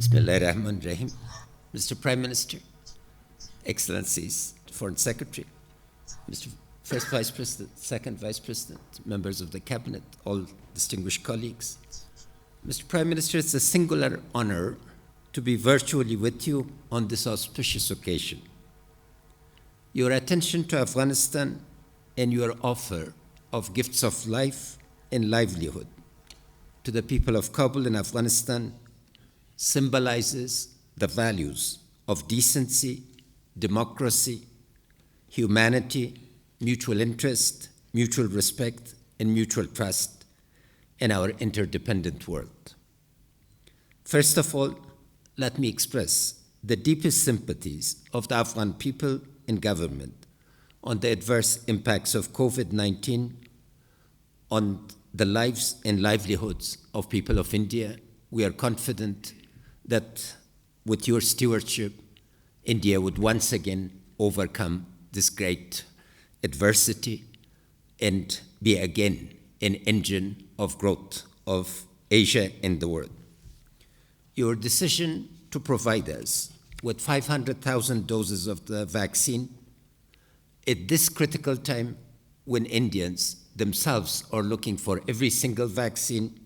Bismillahirrahmanirrahim. Mr. Prime Minister, Excellencies, Foreign Secretary, Mr. First Vice President, Second Vice President, members of the Cabinet, all distinguished colleagues. Mr. Prime Minister, it's a singular honor to be virtually with you on this auspicious occasion. Your attention to Afghanistan and your offer of gifts of life and livelihood to the people of Kabul and Afghanistan symbolizes the values of decency, democracy, humanity, mutual interest, mutual respect, and mutual trust in our interdependent world. First of all, let me express the deepest sympathies of the Afghan people and government on the adverse impacts of COVID-19 on the lives and livelihoods of people of India. We are confident that with your stewardship, India would once again overcome this great adversity and be again an engine of growth of Asia and the world. Your decision to provide us with 500,000 doses of the vaccine at this critical time when Indians themselves are looking for every single vaccine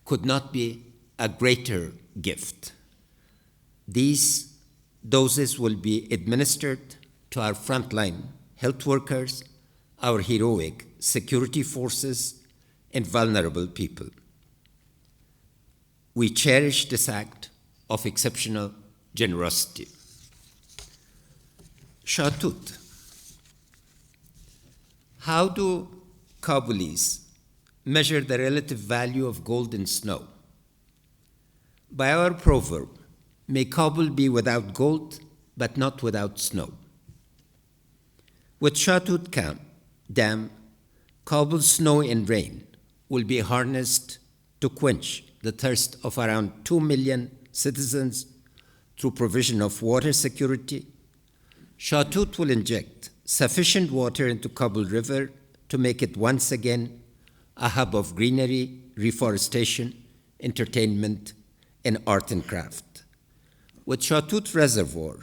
could not be a greater gift. These doses will be administered to our frontline health workers, our heroic security forces, and vulnerable people. We cherish this act of exceptional generosity. Shatoot. How do Kabulis measure the relative value of gold and snow? By our proverb, may Kabul be without gold, but not without snow. With Shatoot Dam, Kabul's snow and rain will be harnessed to quench the thirst of around 2 million citizens through provision of water security. Shatoot will inject sufficient water into Kabul River to make it once again a hub of greenery, reforestation, entertainment, and art and craft. With Shatoot Reservoir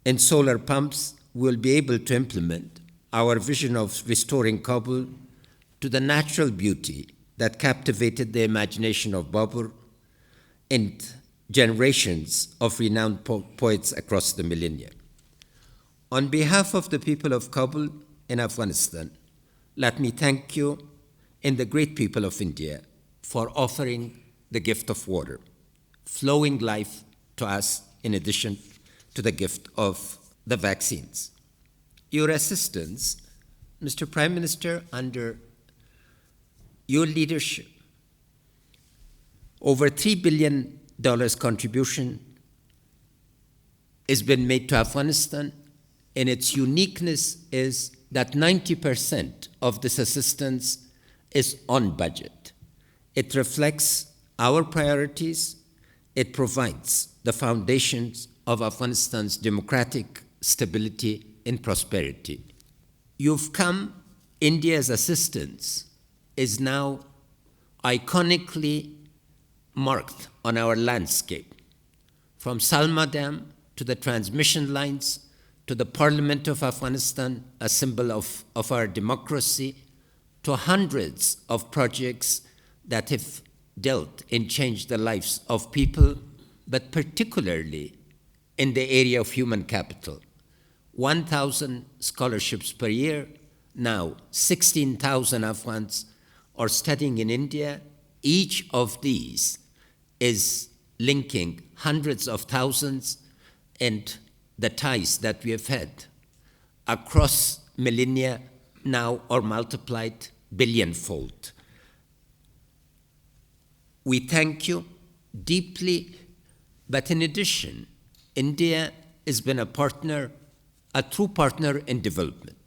and solar pumps, we'll be able to implement our vision of restoring Kabul to the natural beauty that captivated the imagination of Babur and generations of renowned poets across the millennia. On behalf of the people of Kabul and Afghanistan, let me thank you and the great people of India for offering the gift of water, flowing life to us in addition to the gift of the vaccines. Your assistance, Mr. Prime Minister, under your leadership, over $3 billion contribution has been made to Afghanistan, and its uniqueness is that 90% of this assistance is on budget. It reflects our priorities. It provides the foundations of Afghanistan's democratic stability and prosperity. You've come, India's assistance is now iconically marked on our landscape. From Salma Dam to the transmission lines to the Parliament of Afghanistan, a symbol of our democracy, to hundreds of projects that have dealt and changed the lives of people, but particularly in the area of human capital. 1,000 scholarships per year. Now 16,000 Afghans are studying in India. Each of these is linking hundreds of thousands, and the ties that we have had across millennia now are multiplied billionfold. We thank you deeply, but in addition, India has been a partner, a true partner in development.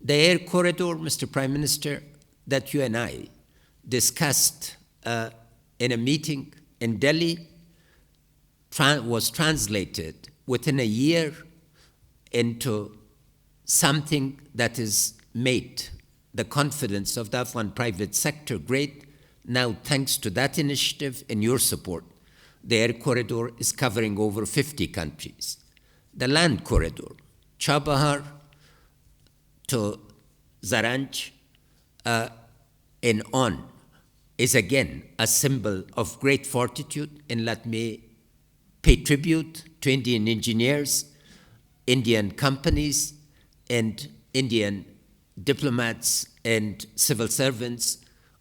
The air corridor, Mr. Prime Minister, that you and I discussed in a meeting in Delhi was translated within a year into something that has made the confidence of the Afghan private sector great. Now, thanks to that initiative and your support, the air corridor is covering over 50 countries. The land corridor, Chabahar to Zaranj and on, is again a symbol of great fortitude, and let me pay tribute to Indian engineers, Indian companies, and Indian diplomats and civil servants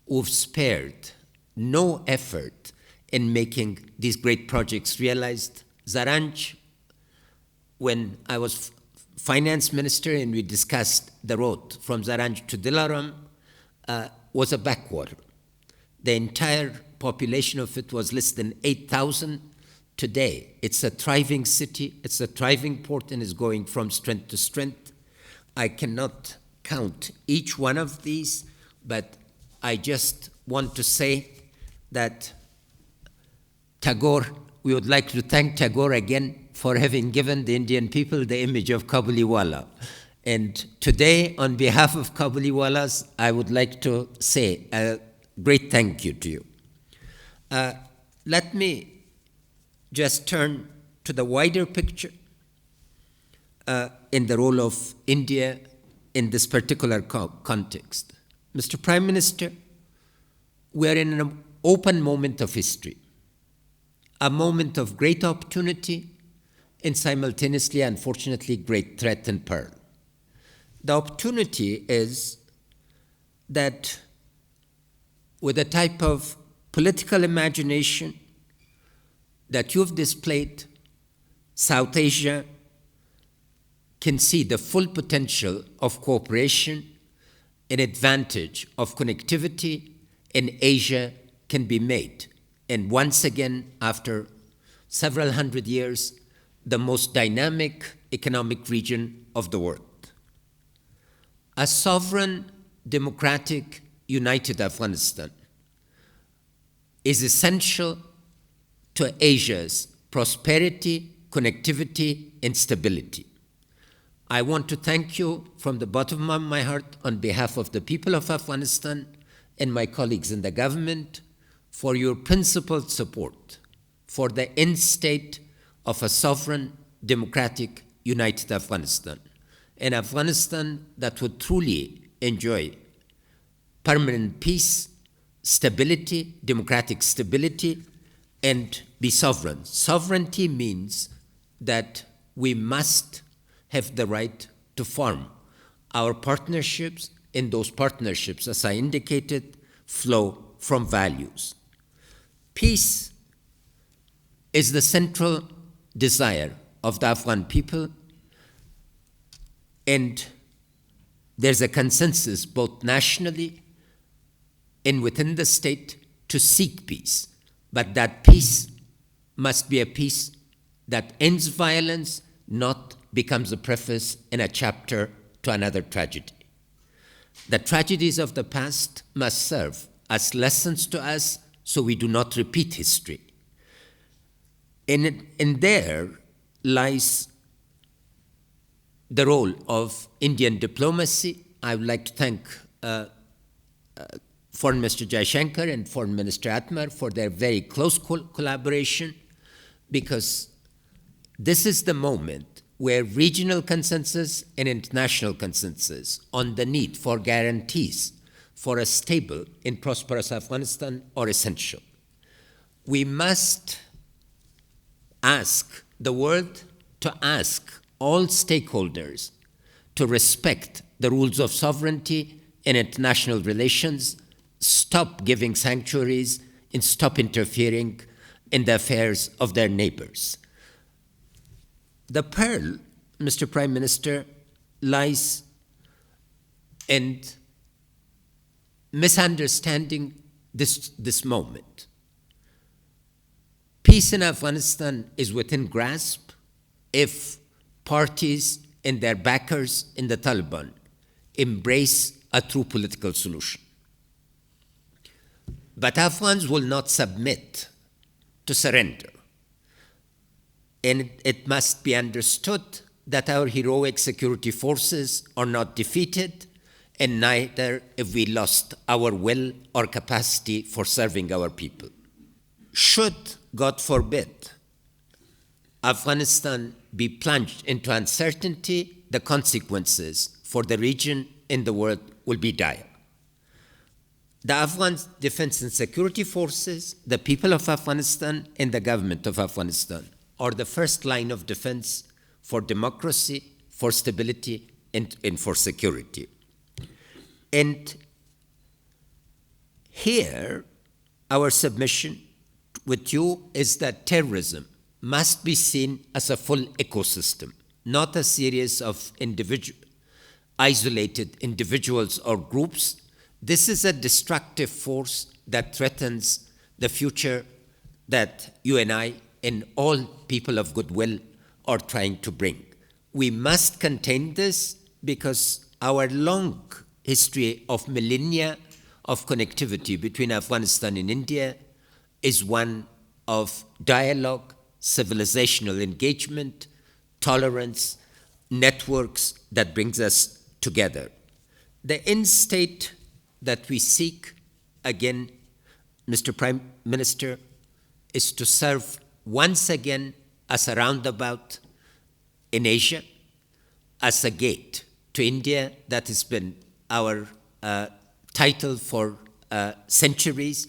who've spared no effort in making these great projects realized. Zaranj, when I was finance minister and we discussed the road from Zaranj to Dilaram, was a backwater. The entire population of it was less than 8,000. Today, it's a thriving city, it's a thriving port, and is going from strength to strength. I cannot count each one of these, but I just want to say that Tagore, we would like to thank Tagore again for having given the Indian people the image of Kabuliwala. And today, on behalf of Kabuliwalas, I would like to say a great thank you to you. Let me just turn to the wider picture in the role of India in this particular context. Mr. Prime Minister, we are in an open moment of history, a moment of great opportunity and simultaneously, unfortunately, great threat and peril. The opportunity is that with a type of political imagination that you've displayed, South Asia can see the full potential of cooperation, an advantage of connectivity, and Asia can be made. And once again, after several hundred years, the most dynamic economic region of the world. A sovereign, democratic, united Afghanistan is essential to Asia's prosperity, connectivity, and stability. I want to thank you from the bottom of my heart on behalf of the people of Afghanistan and my colleagues in the government for your principled support for the end state of a sovereign, democratic, united Afghanistan, an Afghanistan that would truly enjoy permanent peace, stability, democratic stability, and be sovereign. Sovereignty means that we must have the right to form our partnerships, and those partnerships, as I indicated, flow from values. Peace is the central desire of the Afghan people, and there's a consensus both nationally and within the state to seek peace. But that peace must be a peace that ends violence, not becomes a preface in a chapter to another tragedy. The tragedies of the past must serve as lessons to us so we do not repeat history. And there lies the role of Indian diplomacy. I would like to thank Foreign Minister Jaishankar and Foreign Minister Eacmar for their very close collaboration, because this is the moment where regional consensus and international consensus on the need for guarantees for a stable and prosperous Afghanistan are essential. We must ask the world to ask all stakeholders to respect the rules of sovereignty and international relations, stop giving sanctuaries, and stop interfering in the affairs of their neighbors. The peril, Mr. Prime Minister, lies in misunderstanding this moment. Peace in Afghanistan is within grasp if parties and their backers in the Taliban embrace a true political solution. But Afghans will not submit to surrender. And it must be understood that our heroic security forces are not defeated, and neither if we lost our will or capacity for serving our people. Should, God forbid, Afghanistan be plunged into uncertainty, the consequences for the region and the world will be dire. The Afghan Defense and Security Forces, the people of Afghanistan, and the government of Afghanistan are the first line of defense for democracy, for stability, and for security. And here, our submission with you is that terrorism must be seen as a full ecosystem, not a series of isolated individuals or groups. This is a destructive force that threatens the future that you and I and all people of goodwill are trying to bring. We must contain this because our long history of millennia of connectivity between Afghanistan and India is one of dialogue, civilizational engagement, tolerance, networks that brings us together. The end state that we seek, again, Mr. Prime Minister, is to serve once again as a roundabout in Asia, as a gate to India that has been our title for centuries,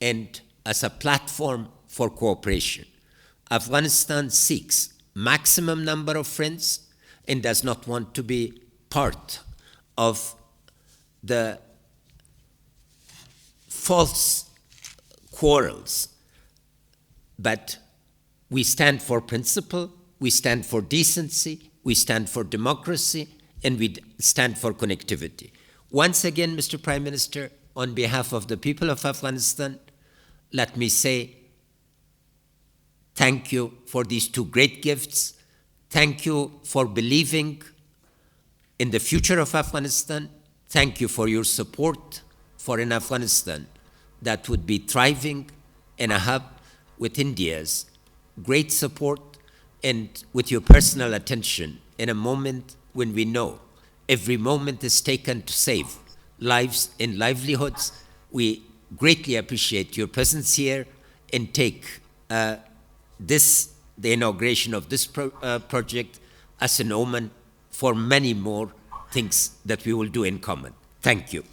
and as a platform for cooperation. Afghanistan seeks maximum number of friends and does not want to be part of the false quarrels. But we stand for principle, we stand for decency, we stand for democracy, and we stand for connectivity. Once again, Mr. Prime Minister, on behalf of the people of Afghanistan, let me say thank you for these two great gifts. Thank you for believing in the future of Afghanistan. Thank you for your support for an Afghanistan that would be thriving in a hub with India's great support and with your personal attention in a moment when we know every moment is taken to save lives and livelihoods. We greatly appreciate your presence here and take the inauguration of this project as an omen for many more things that we will do in common. Thank you.